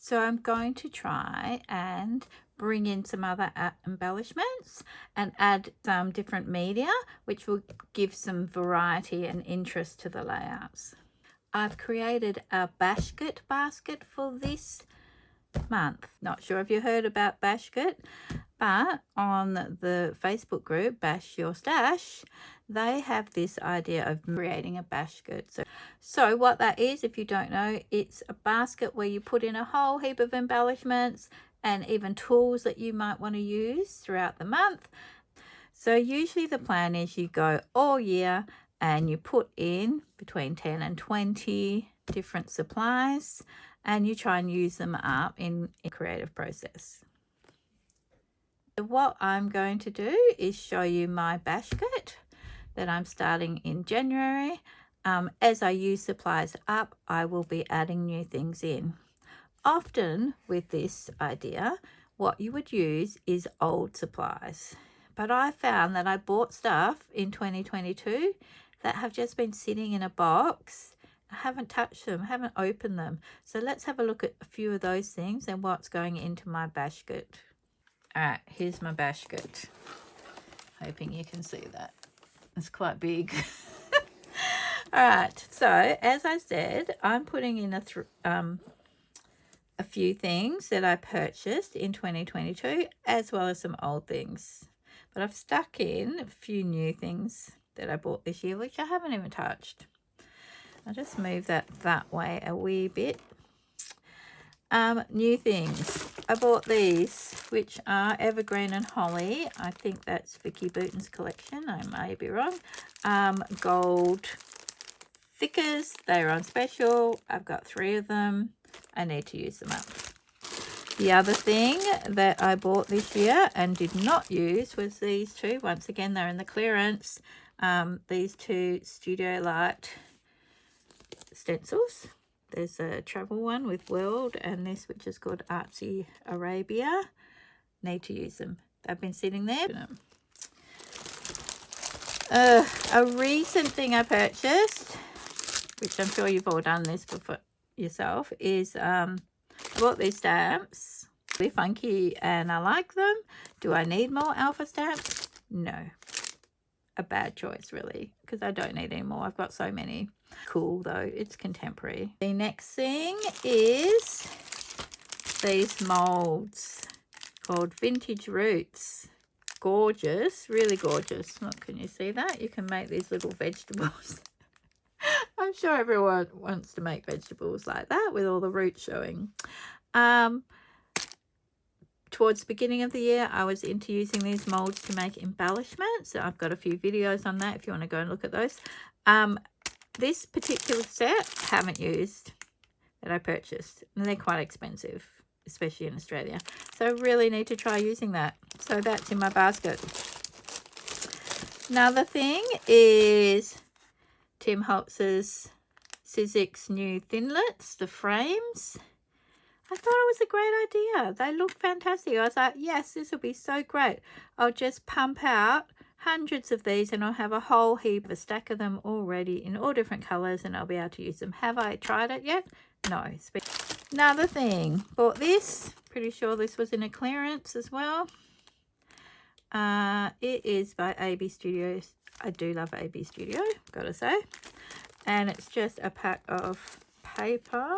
So I'm going to try and bring in some other embellishments and add some different media, which will give some variety and interest to the layouts. I've created a Bashket basket for this month. Not sure if you heard about Bashket, but on the Facebook group Bash Your Stash, they have this idea of creating a basket. So what that is, if you don't know, it's a basket where you put in a whole heap of embellishments and even tools that you might want to use throughout the month. So usually the plan is you go all year and you put in between 10 and 20 different supplies and you try and use them up in a creative process. So what I'm going to do is show you my Bashket that I'm starting in January. As I use supplies up, I will be adding new things in. Often with this idea, what you would use is old supplies. But I found that I bought stuff in 2022 that have just been sitting in a box. I haven't touched them, haven't opened them. So let's have a look at a few of those things and what's going into my Bashket. All right, here's my Bashket. Hoping you can see that. It's quite big. All right, so as I said, I'm putting in a few things that I purchased in 2022 as well as some old things. But I've stuck in a few new things that I bought this year, which I haven't even touched. I'll just move that way a wee bit. New things. I bought these, which are Evergreen and Holly. I think that's Vicky Booton's collection. I may be wrong. Gold thickers. They're on special. I've got 3 of them. I need to use them up. The other thing that I bought this year and did not use was these 2. Once again, they're in the clearance. These 2 Studio Light stencils. There's a travel one with World and this which is called Artsy Arabia. Need to use them. They've been sitting there. A recent thing I purchased, which I'm sure you've all done this before yourself, is I bought these stamps. They're funky and I like them. Do I need more alpha stamps? No. A bad choice really, because I don't need any more. I've got so many. Cool though, it's contemporary. The next thing is these molds called Vintage Roots. Gorgeous, really gorgeous. Look, can you see that? You can make these little vegetables. I'm sure everyone wants to make vegetables like that with all the roots showing. Towards the beginning of the year, I was into using these molds to make embellishments. So I've got a few videos on that if you want to go and look at those. This particular set I haven't used, that I purchased, and they're quite expensive, especially in Australia. So I really need to try using that. So that's in my basket. Another thing is Tim Holtz's Sizzix new Thinlits, the frames. I thought it was a great idea. They look fantastic. I was like, yes, this will be so great. I'll just pump out hundreds of these and I'll have a whole heap, a stack of them already in all different colours and I'll be able to use them. Have I tried it yet? No. Another thing, bought this. Pretty sure this was in a clearance as well. It is by AB Studios. I do love AB Studio, gotta say. And it's just a pack of paper.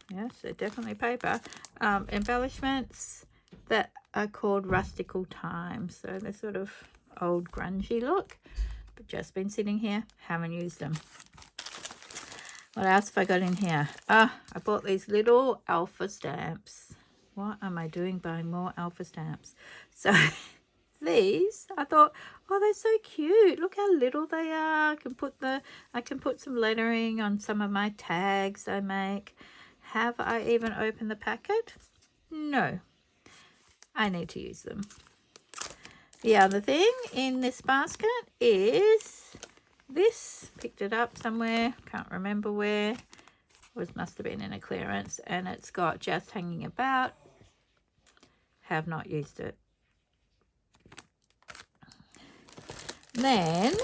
Yes, they're definitely paper. Embellishments that are called Rustical Times. So they're sort of old grungy look, but just been sitting here, haven't used them. What else have I got in here? I bought these little alpha stamps. What am I doing buying more alpha stamps? So these, I thought, oh, they're so cute. Look how little they are. I can put some lettering on some of my tags I make. Have I even opened the packet? No. I need to use them. The other thing in this basket is this. Picked it up somewhere. Can't remember where. Must have been in a clearance. And it's got Just Hanging About. Have not used it. Then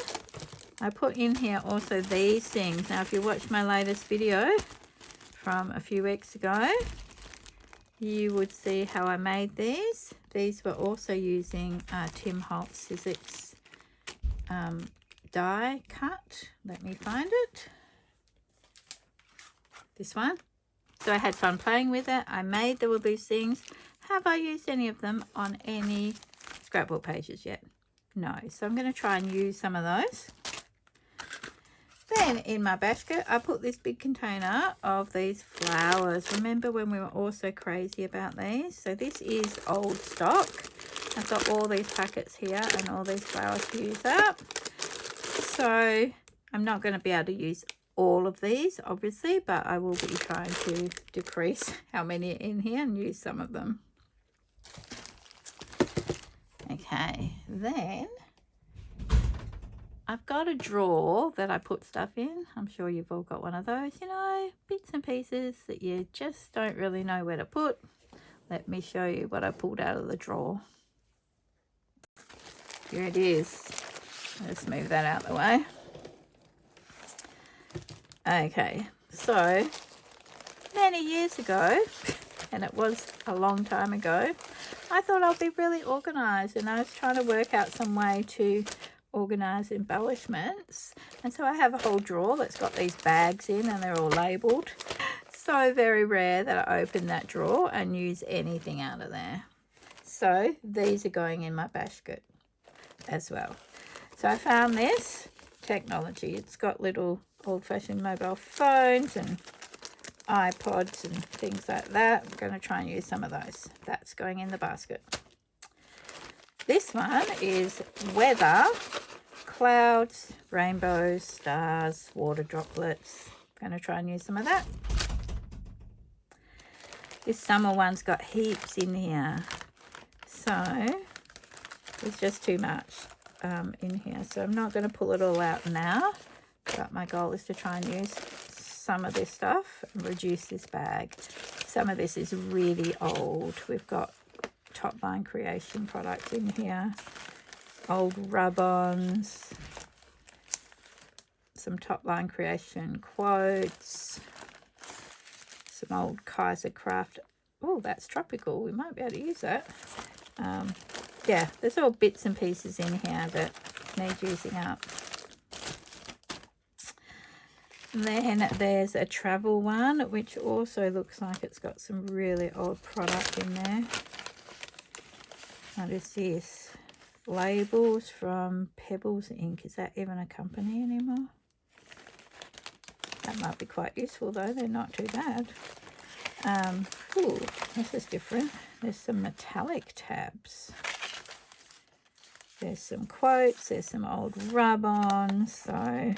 I put in here also these things. Now, if you watch my latest video from a few weeks ago, you would see how I made these. These were also using Tim Holtz Sizzix die cut. Let me find it. This one. So I had fun playing with it. I made the loose things. Have I used any of them on any scrapbook pages yet? No. So I'm going to try and use some of those. Then in my Bashket, I put this big container of these flowers. Remember when we were all so crazy about these? So this is old stock. I've got all these packets here and all these flowers to use up. So I'm not going to be able to use all of these, obviously, but I will be trying to decrease how many are in here and use some of them. Okay, then I've got a drawer that I put stuff in. I'm sure you've all got one of those, you know, bits and pieces that you just don't really know where to put. Let me show you what I pulled out of the drawer. Here it is. Let's move that out of the way. Okay, so many years ago, and it was a long time ago, I thought I'd be really organised, and I was trying to work out some way to organise embellishments. And so I have a whole drawer that's got these bags in and they're all labelled. So very rare that I open that drawer and use anything out of there. So these are going in my Bashket as well. So I found this technology. It's got little old-fashioned mobile phones and iPods and things like that. I'm going to try and use some of those. That's going in the basket. This one is weather, clouds, rainbows, stars, water droplets. I'm going to try and use some of that. This summer one's got heaps in here. So there's just too much in here. So I'm not going to pull it all out now. But my goal is to try and use some of this stuff and reduce this bag. Some of this is really old. We've got Top Line Creation products in here, old rub-ons, some Top Line Creation quotes, some old Kozar craft. Oh, that's tropical. We might be able to use that. Yeah, there's all bits and pieces in here that need using up. Then there's a travel one, which also looks like it's got some really old product in there. What is this? Labels from Pebbles Ink. Is that even a company anymore? That might be quite useful though. They're not too bad. Ooh, this is different. There's some metallic tabs. There's some quotes. There's some old rub-ons. So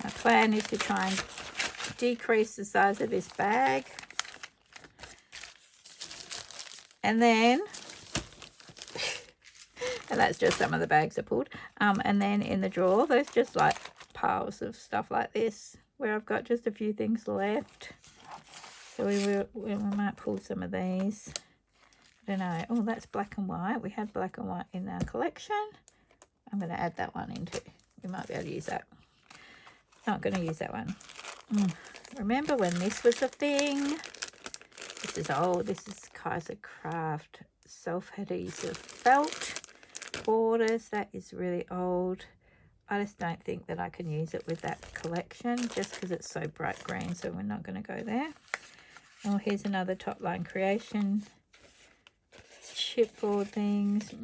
my plan is to try and decrease the size of this bag. And then, and that's just some of the bags I pulled. And then in the drawer, there's just like piles of stuff like this, where I've got just a few things left. So we might pull some of these. I don't know. Oh, that's black and white. We had black and white in our collection. I'm going to add that one in too. We might be able to use that. Not going to use that one. Remember when this was a thing? This is old. This is Kozar Craft self-adhesive felt borders. That is really old. I just don't think that I can use it with that collection just because it's so bright green, so we're not going to go there. Oh, here's another Top Line Creation chipboard things.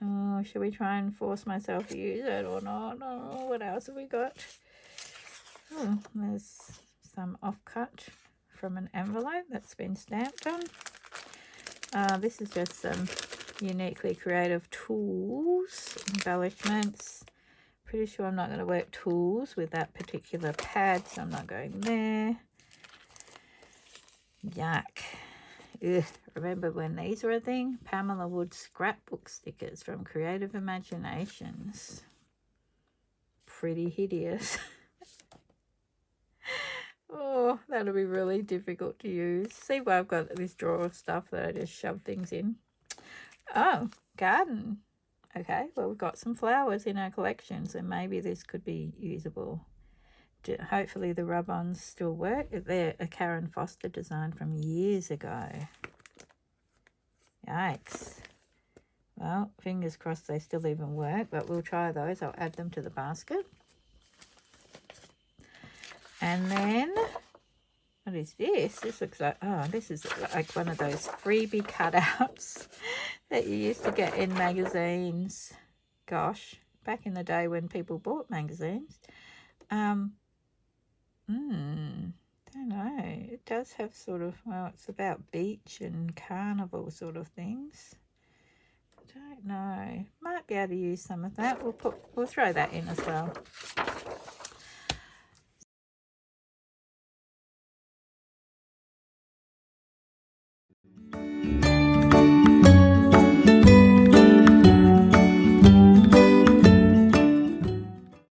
Oh, should we try and force myself to use it or not? Oh, what else have we got? Oh, there's some offcut from an envelope that's been stamped on. This is just some uniquely creative tools, embellishments. Pretty sure I'm not going to work tools with that particular pad, so I'm not going there. Yuck. Ugh. Remember when these were a thing? Pamela Wood scrapbook stickers from Creative Imaginations. Pretty hideous. Oh, that'll be really difficult to use. See why I've got this drawer of stuff that I just shove things in. Oh, garden. Okay, well, we've got some flowers in our collection, so maybe this could be usable. hopefully the rub-ons still work. They're a Karen Foster design from years ago. Yikes. Well, fingers crossed they still even work, but we'll try those. I'll add them to the basket. And then, what is this? This looks like, oh, this is like one of those freebie cutouts that you used to get in magazines. Gosh, back in the day when people bought magazines. Don't know. It does have sort of, well, it's about beach and carnival sort of things. I don't know. Might be able to use some of that. We'll throw that in as well.